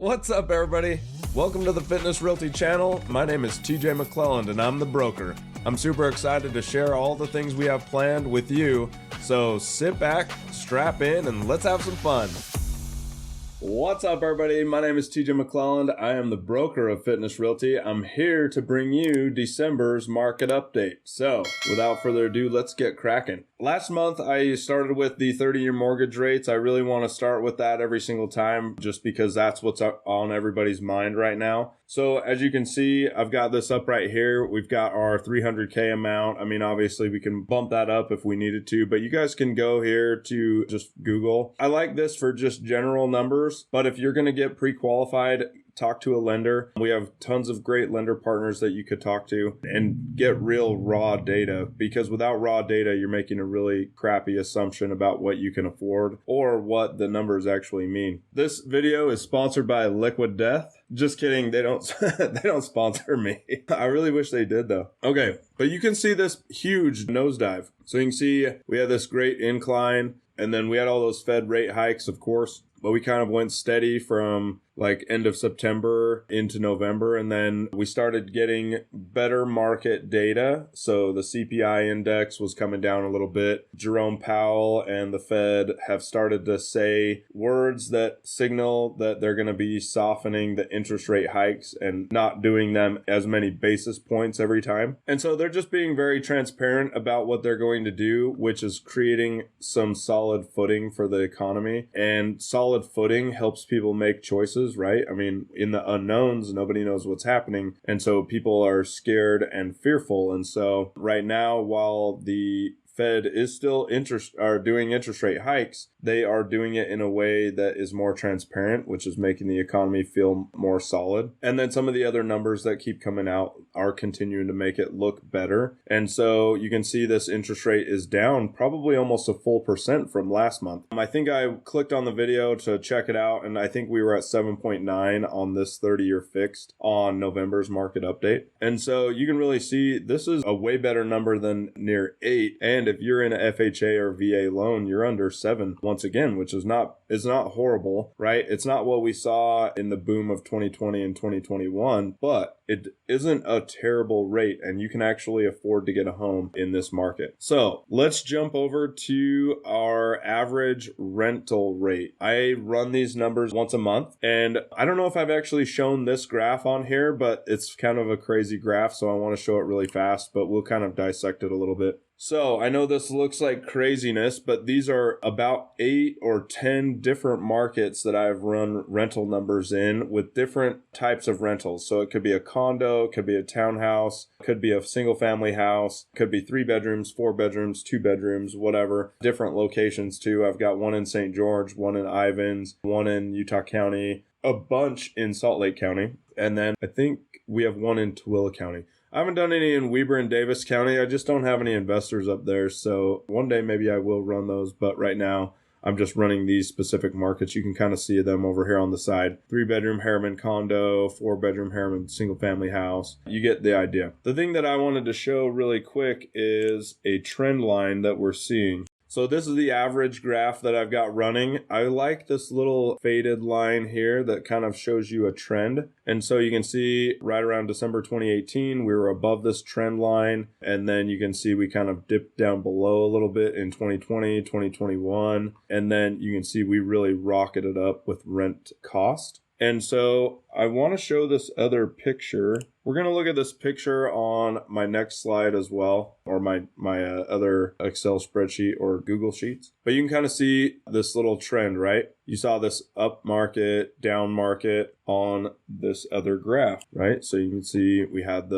What's up, everybody? Welcome to the Fitness Realty channel. My name is TJ McLelland and I'm the broker. I'm super excited to share all the things we have planned with you. So sit back, strap in, and let's have some fun. What's up, everybody? My name is TJ McLelland. I am the broker of Fitness Realty. I'm here to bring you December's market update. So without further ado, let's get cracking. Last month, I started with the 30-year mortgage rates. I really want to start with that every single time just because that's what's on everybody's mind right now. So as you can see, I've got this up right here. We've got our 300K amount. I mean, obviously we can bump that up if we needed to, but you guys can go here to just Google. I like this for just general numbers, but if you're going to get pre-qualified, talk to a lender. We have tons of great lender partners that you could talk to and get real raw data, because without raw data, you're making a really crappy assumption about what you can afford or what the numbers actually mean. This video is sponsored by Liquid Death. Just kidding. They don't sponsor me. I really wish they did though. Okay. But you can see this huge nosedive. So you can see we had this great incline and then we had all those Fed rate hikes, of course, but we kind of went steady from like end of September into November. And then we started getting better market data. So the CPI index was coming down a little bit. Jerome Powell and the Fed have started to say words that signal that they're going to be softening the interest rate hikes and not doing them as many basis points every time. And so they're just being very transparent about what they're going to do, which is creating some solid footing for the economy. And solid footing helps people make choices, right? I mean, in the unknowns, nobody knows what's happening. And so people are scared and fearful. And so right now, while the Fed is still doing interest rate hikes, they are doing it in a way that is more transparent, which is making the economy feel more solid. And then some of the other numbers that keep coming out are continuing to make it look better. And so you can see this interest rate is down probably almost a full % from last month. I think I clicked on the video to check it out, and I think we were at 7.9 on this 30-year fixed on November's market update. And so you can really see this is a way better number than near 8. And if you're in an FHA or VA loan, you're under 7 once again, which is not horrible, right? It's not what we saw in the boom of 2020 and 2021, but it isn't a terrible rate, and you can actually afford to get a home in this market. So let's jump over to our average rental rate. I run these numbers once a month, and I don't know if I've actually shown this graph on here, but it's kind of a crazy graph, so I want to show it really fast, but we'll kind of dissect it a little bit. So I know this looks like craziness, but these are about 8 or 10 different markets that I've run rental numbers in with different types of rentals. So it could be a condo, it could be a townhouse, it could be a single family house, it could be 3 bedrooms, 4 bedrooms, 2 bedrooms, whatever. Different locations too. I've got one in St. George, one in Ivins, one in Utah County, a bunch in Salt Lake County, and then I think we have one in Tooele County. I haven't done any in Weber and Davis County. I just don't have any investors up there. So one day maybe I will run those. But right now I'm just running these specific markets. You can kind of see them over here on the side. 3-bedroom Harriman condo, 4-bedroom Harriman single family house. You get the idea. The thing that I wanted to show really quick is a trend line that we're seeing. So this is the average graph that I've got running. I like this little faded line here that kind of shows you a trend. And so you can see right around December 2018, we were above this trend line. And then you can see we kind of dipped down below a little bit in 2020, 2021. And then you can see we really rocketed up with rent cost. And so I want to show this other picture. We're going to look at this picture on my next slide as well, or my other Excel spreadsheet or Google Sheets. But you can kind of see this little trend, right? You saw this up market, down market on this other graph, right? So you can see we had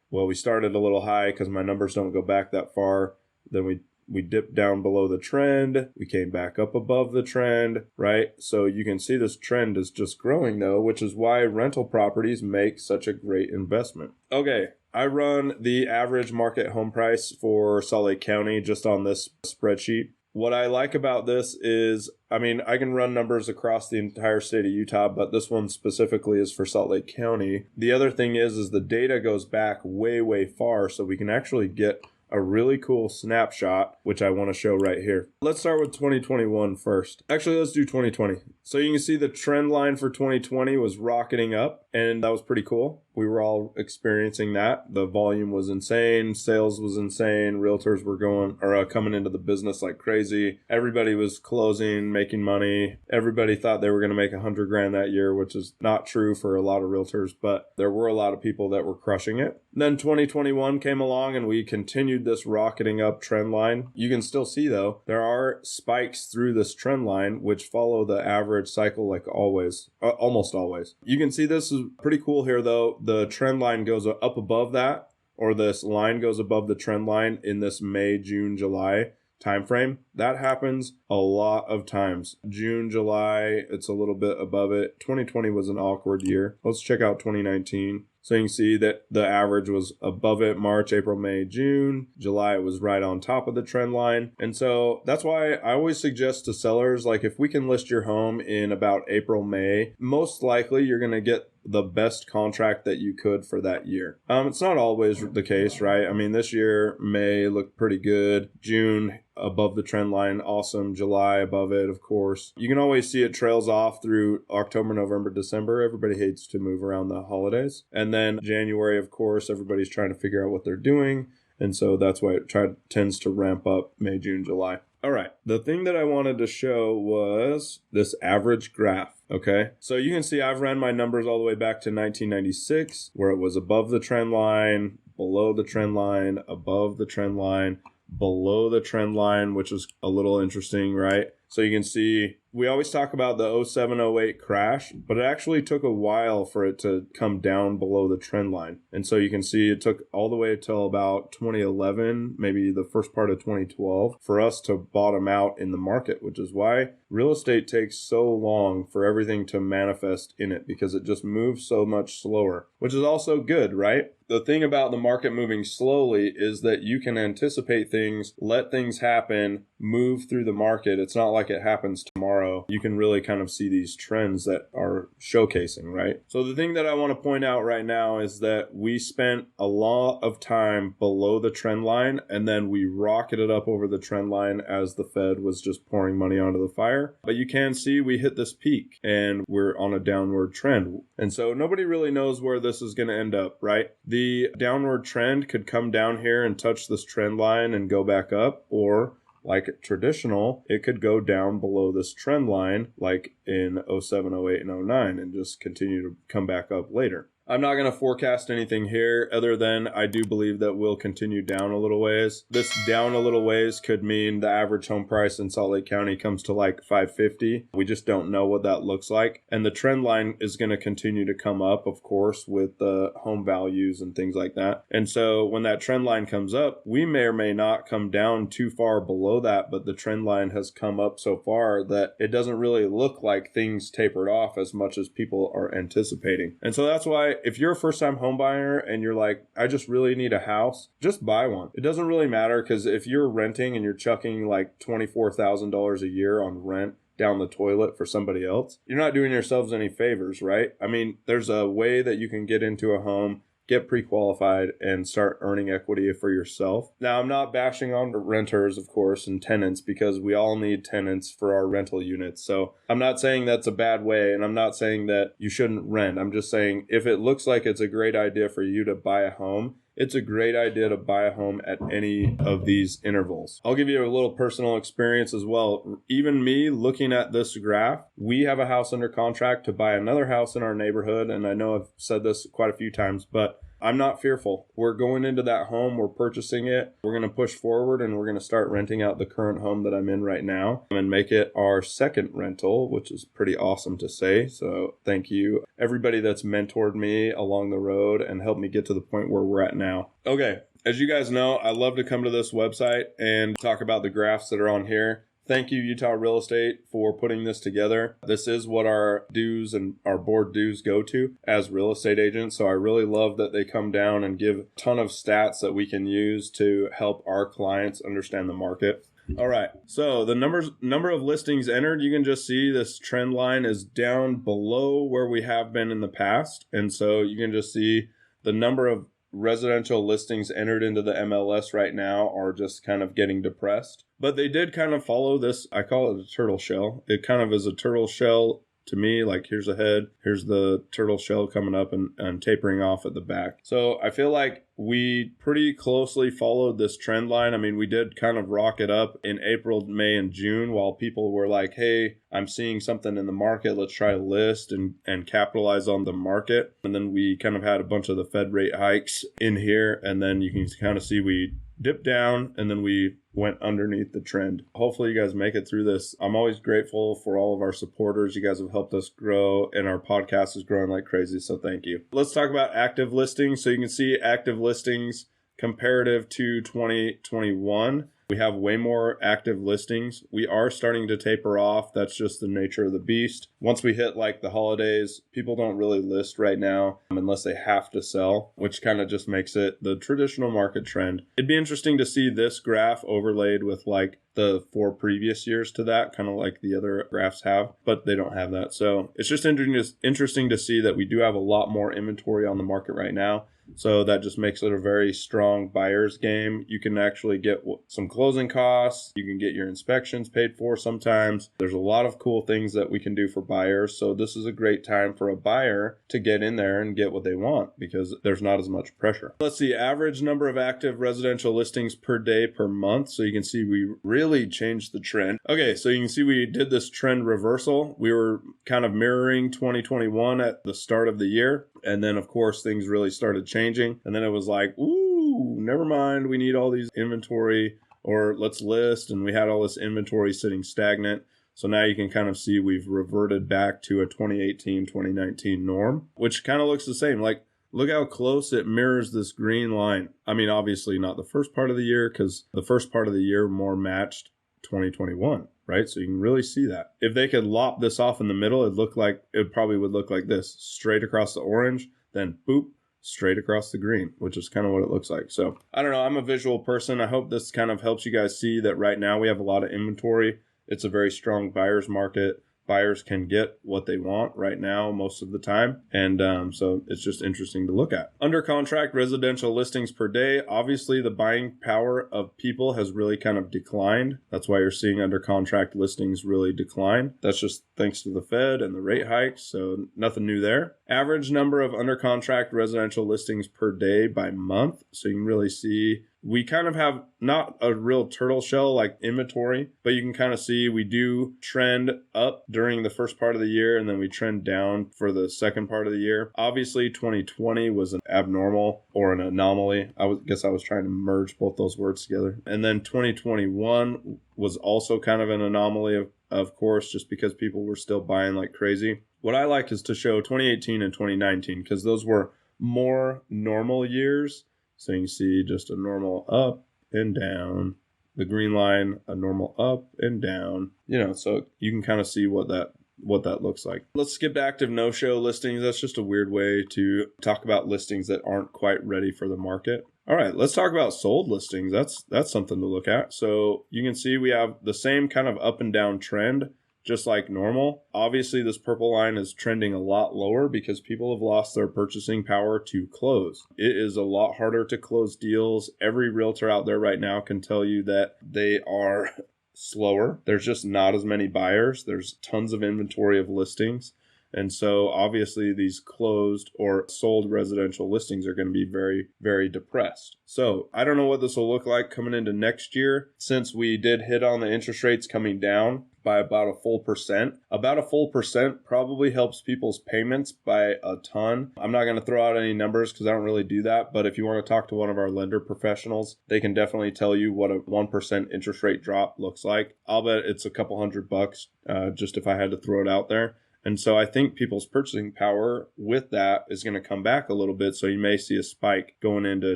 we started a little high because my numbers don't go back that far. Then we dipped down below the trend. We came back up above the trend, right? So you can see this trend is just growing though, which is why rental properties make such a great investment. Okay, I run the average market home price for Salt Lake County just on this spreadsheet. What I like about this is, I mean, I can run numbers across the entire state of Utah, but this one specifically is for Salt Lake County. The other thing is the data goes back way, way far, so we can actually get a really cool snapshot, which I want to show right here. Let's start with 2021 first. Actually, let's do 2020. So you can see the trend line for 2020 was rocketing up, and that was pretty cool. We were all experiencing that. The volume was insane. Sales was insane. Realtors were coming into the business like crazy. Everybody was closing, making money. Everybody thought they were going to make $100,000 that year, which is not true for a lot of realtors, but there were a lot of people that were crushing it. Then 2021 came along and we continued this rocketing up trend line. You can still see though, there are spikes through this trend line, which follow the average cycle like always, almost always. You can see this is pretty cool here though. The trend line goes up above that, or this line goes above the trend line in this May, June, July time frame. That happens a lot of times. June, July, it's a little bit above it. 2020 was an awkward year. Let's check out 2019. So you can see that the average was above it March, April, May, June. July, it was right on top of the trend line. And so that's why I always suggest to sellers, like if we can list your home in about April, May, most likely you're going to get the best contract that you could for that year. It's not always the case, right? I mean, this year, May looked pretty good. June, above the trend line, awesome. July, above it, of course. You can always see it trails off through October, November, December. Everybody hates to move around the holidays. And then January, of course, everybody's trying to figure out what they're doing. And so that's why it tends to ramp up May, June, July. All right. The thing that I wanted to show was this average graph. Okay. So you can see I've ran my numbers all the way back to 1996, where it was above the trend line, below the trend line, above the trend line, below the trend line, which is a little interesting, right? So you can see we always talk about the 07-08 crash, but it actually took a while for it to come down below the trend line. And so you can see it took all the way until about 2011, maybe the first part of 2012, for us to bottom out in the market, which is why real estate takes so long for everything to manifest in it, because it just moves so much slower, which is also good, right? The thing about the market moving slowly is that you can anticipate things, let things happen, move through the market. It's not like it happens tomorrow. You can really kind of see these trends that are showcasing, right? So the thing that I want to point out right now is that we spent a lot of time below the trend line, and then we rocketed up over the trend line as the Fed was just pouring money onto the fire. But you can see we hit this peak and we're on a downward trend. And so nobody really knows where this is going to end up, right? The downward trend could come down here and touch this trend line and go back up, or like traditional, it could go down below this trend line like in 07, 08, and 09 and just continue to come back up later. I'm not going to forecast anything here other than I do believe that we'll continue down a little ways. This down a little ways could mean the average home price in Salt Lake County comes to like $550. We just don't know what that looks like. And the trend line is going to continue to come up, of course, with the home values and things like that. And so when that trend line comes up, we may or may not come down too far below that, but the trend line has come up so far that it doesn't really look like things tapered off as much as people are anticipating. And so that's why if you're a first-time home buyer and you're like, I just really need a house, just buy one. It doesn't really matter, because if you're renting and you're chucking like $24,000 a year on rent down the toilet for somebody else, you're not doing yourselves any favors, right? I mean, there's a way that you can get into a home, get pre-qualified, and start earning equity for yourself. Now, I'm not bashing on renters, of course, and tenants, because we all need tenants for our rental units. So I'm not saying that's a bad way, and I'm not saying that you shouldn't rent. I'm just saying if it looks like it's a great idea for you to buy a home, it's a great idea to buy a home at any of these intervals. I'll give you a little personal experience as well. Even me looking at this graph, we have a house under contract to buy another house in our neighborhood. And I know I've said this quite a few times, but I'm not fearful. We're going into that home. We're purchasing it. We're going to push forward, and we're going to start renting out the current home that I'm in right now and make it our second rental, which is pretty awesome to say. So thank you, everybody that's mentored me along the road and helped me get to the point where we're at now. Okay. As you guys know, I love to come to this website and talk about the graphs that are on here. Thank you, Utah Real Estate, for putting this together. This is what our dues and our board dues go to as real estate agents. So I really love that they come down and give a ton of stats that we can use to help our clients understand the market. All right. So the number of listings entered, you can just see this trend line is down below where we have been in the past. And so you can just see the number of residential listings entered into the MLS right now are just kind of getting depressed. But they did kind of follow this. I call it a turtle shell. It kind of is a turtle shell to me. Like, here's a head, here's the turtle shell coming up and tapering off at the back. So I feel like we pretty closely followed this trend line. I mean, we did kind of rock it up in April, May, and June while people were like, hey, I'm seeing something in the market. Let's try to list and capitalize on the market. And then we kind of had a bunch of the Fed rate hikes in here. And then you can kind of see we dipped down and then we went underneath the trend. Hopefully you guys make it through this. I'm always grateful for all of our supporters. You guys have helped us grow and our podcast is growing like crazy. So thank you. Let's talk about active listings. So you can see active listings comparative to 2021. We have way more active listings. We are starting to taper off. That's just the nature of the beast. Once we hit like the holidays, people don't really list right now unless they have to sell, which kind of just makes it the traditional market trend. It'd be interesting to see this graph overlaid with like the 4 previous years to that, kind of like the other graphs have, but they don't have that. So it's just interesting to see that we do have a lot more inventory on the market right now. So that just makes it a very strong buyer's game. You can actually get some closing costs. You can get your inspections paid for sometimes. There's a lot of cool things that we can do for buyers. So this is a great time for a buyer to get in there and get what they want because there's not as much pressure. Let's see, average number of active residential listings per day per month. So you can see we really changed the trend. Okay, so you can see we did this trend reversal. We were kind of mirroring 2021 at the start of the year. And then, of course, things really started changing. And then it was like, ooh, never mind. We need all these inventory or let's list. And we had all this inventory sitting stagnant. So now you can kind of see we've reverted back to a 2018, 2019 norm, which kind of looks the same. Like, look how close it mirrors this green line. I mean, obviously not the first part of the year because the first part of the year more matched 2021. Right? So you can really see that. If they could lop this off in the middle, it probably would look like this, straight across the orange, then boop, straight across the green, which is kind of what it looks like. So I don't know. I'm a visual person. I hope this kind of helps you guys see that right now we have a lot of inventory. It's a very strong buyer's market. Buyers can get what they want right now most of the time. And so it's just interesting to look at. Under contract residential listings per day, obviously the buying power of people has really kind of declined. That's why you're seeing under contract listings really decline. That's just thanks to the Fed and the rate hikes. So nothing new there. Average number of under contract residential listings per day by month. So you can really see we kind of have not a real turtle shell like inventory, but you can kind of see we do trend up during the first part of the year and then we trend down for the second part of the year. Obviously, 2020 was an abnormal or an anomaly. Guess I was trying to merge both those words together. And then 2021 was also kind of an anomaly, of course, just because people were still buying like crazy. What I like is to show 2018 and 2019 because those were more normal years. So you can see just a normal up and down, the green line, a normal up and down, so you can kind of see what that looks like. Let's skip to active no-show listings. That's just a weird way to talk about listings that aren't quite ready for the market. All right, let's talk about sold listings. That's something to look at. So you can see we have the same kind of up and down trend, just like normal. Obviously, this purple line is trending a lot lower because people have lost their purchasing power to close. It is a lot harder to close deals. Every realtor out there right now can tell you that they are slower. There's just not as many buyers. There's tons of inventory of listings. And so obviously these closed or sold residential listings are going to be very, very depressed. So I don't know what this will look like coming into next year since we did hit on the interest rates coming down by about a full percent. About a full percent probably helps people's payments by a ton. I'm not going to throw out any numbers because I don't really do that. But if you want to talk to one of our lender professionals, they can definitely tell you what a 1% interest rate drop looks like. I'll bet it's a couple $100 just if I had to throw it out there. And so I think people's purchasing power with that is going to come back a little bit. So you may see a spike going into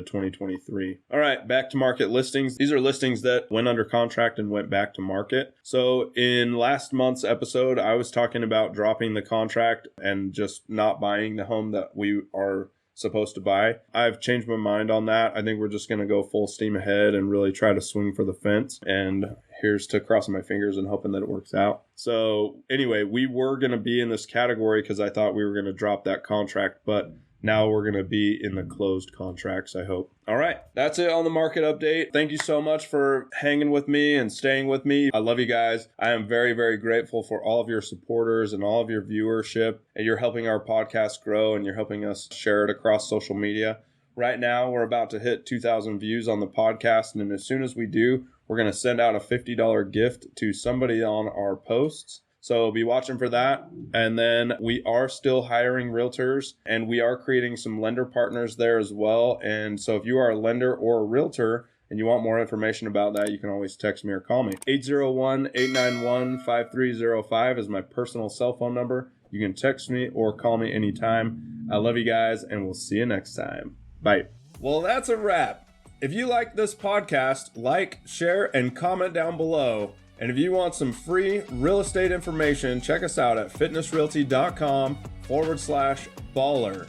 2023. All right, back to market listings. These are listings that went under contract and went back to market. So in last month's episode, I was talking about dropping the contract and just not buying the home that we are supposed to buy. I've changed my mind on that. I think we're just going to go full steam ahead and really try to swing for the fence. And here's to crossing my fingers and hoping that it works out. So anyway, we were going to be in this category because I thought we were going to drop that contract, but now we're going to be in the closed contracts, I hope. All right, that's it on the market update. Thank you so much for hanging with me and staying with me. I love you guys. I am very, very grateful for all of your supporters and all of your viewership. And you're helping our podcast grow and you're helping us share it across social media. Right now, we're about to hit 2,000 views on the podcast. And as soon as we do, we're going to send out a $50 gift to somebody on our posts. So be watching for that. And then we are still hiring realtors and we are creating some lender partners there as well. And so if you are a lender or a realtor and you want more information about that, you can always text me or call me. 801-891-5305 is my personal cell phone number. You can text me or call me anytime. I love you guys and we'll see you next time. Bye. Well, that's a wrap. If you like this podcast, like, share, and comment down below. And if you want some free real estate information, check us out at fitnessrealty.com/baller.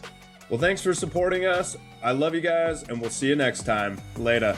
Well, thanks for supporting us. I love you guys, and we'll see you next time. Later.